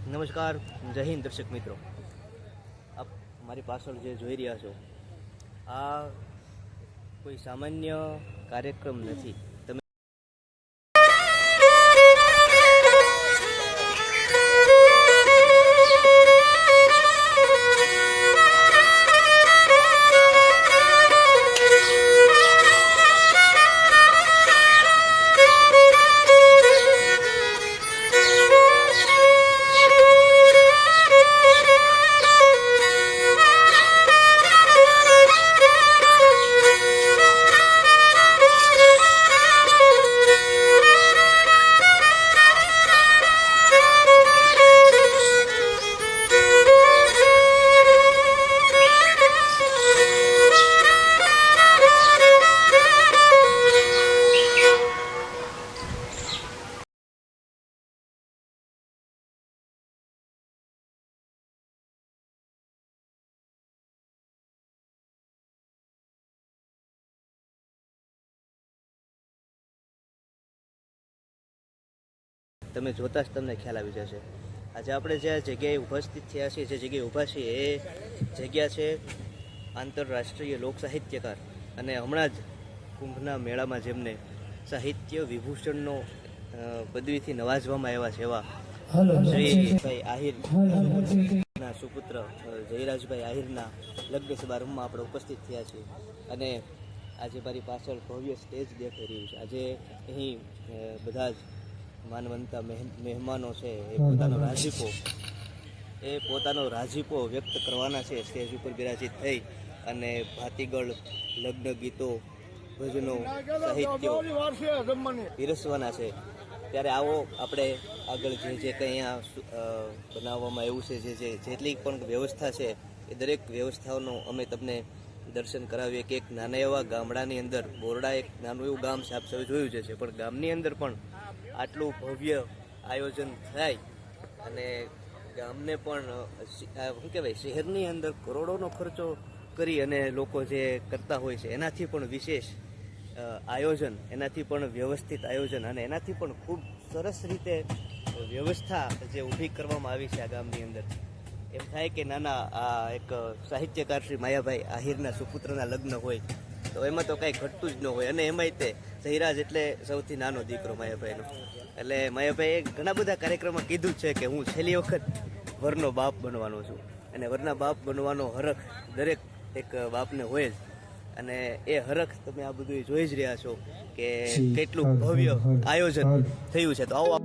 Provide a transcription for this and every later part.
નમસ્કાર, જય હિન્દ દર્શક મિત્રો. આપ મારી પાછળ જે જોઈ રહ્યા છો આ કોઈ સામાન્ય કાર્યક્રમ નથી. તમે તમે જોતા જ તમને ખ્યાલ આવી જશે. આજે આપણે જે જગ્યાએ ઉપસ્થિત થયા છીએ, જે જગ્યાએ ઊભા છીએ, એ જગ્યા છે આંતરરાષ્ટ્રીય લોક સાહિત્યકાર અને હમણાં જ કુંભના મેળામાં જેમને સાહિત્ય વિભૂષણનો પદવીથી નવાજવામાં આવ્યા છે એવા જયરાજભાઈ આહિરના સુપુત્ર જયરાજભાઈ આહિરના લગ્ન સમારંભમાં આપણે ઉપસ્થિત થયા છીએ. અને આજે મારી પાછળ ભવ્ય સ્ટેજ દેખાઈ રહ્યું છે. આજે અહીં બધા જ માનવંતા મહેમાનો છે એ પોતાનો રાજીપો વ્યક્ત કરવાના છે. સ્ટેજ ઉપર બિરાજિત થઈ અને ભાતીગળ લગ્ન ગીતો, ભજનો, સાહિત્યો પીરસવાના છે. ત્યારે આવો આપણે આગળ જે કંઈ અહીંયા બનાવવામાં આવ્યું છે, જેટલી પણ વ્યવસ્થા છે એ દરેક વ્યવસ્થાઓનો અમે તમને દર્શન કરાવીએ કે એક નાના એવા ગામડાની અંદર, બોરડા એક નાનું એવું ગામ છે, આપ સૌ જોયું છે, પણ ગામની અંદર પણ આટલું ભવ્ય આયોજન થાય અને ગામને પણ શું કહેવાય, શહેરની અંદર કરોડોનો ખર્ચો કરી અને લોકો જે કરતા હોય છે એનાથી પણ વિશેષ આયોજન, એનાથી પણ વ્યવસ્થિત આયોજન અને એનાથી પણ ખૂબ સરસ રીતે વ્યવસ્થા જે ઊભી કરવામાં આવી છે આ ગામની અંદર. એમ થાય કે નાના આ એક સાહિત્યકાર શ્રી માયાભાઈ આહિરના સુપુત્રના લગ્ન હોય તો એમાં તો કાંઈ ઘટતું જ ન હોય. અને એમાંય તે જયરાજ એટલે સૌથી નાનો દીકરો માયાભાઈનો. એટલે માયાભાઈએ ઘણા બધા કાર્યક્રમમાં કીધું છે કે હું છેલ્લી વખત વરનો બાપ બનવાનો છું. અને વરના બાપ બનવાનો હરખ દરેક એક બાપને હોય જ. અને એ હરખ તમે આ બધું જોઈ જ રહ્યા છો કે કેટલું ભવ્ય આયોજન થયું છે. તો આવો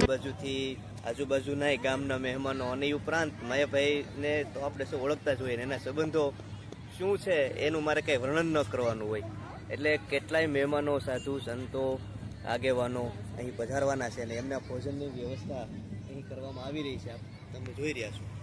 બાજુથી આજુબાજુના ગામના મહેમાનો અને એ ઉપરાંત માયાભાઈને તો આપણે શું ઓળખતા જ હોય ને એના સંબંધો શું છે એનું મારે કંઈ વર્ણન ન કરવાનું હોય. એટલે કેટલાય મહેમાનો, સાધુ સંતો, આગેવાનો અહીં પધારવાના છે અને એમના ભોજનની વ્યવસ્થા અહીં કરવામાં આવી રહી છે. આપ તમે જોઈ રહ્યા છો.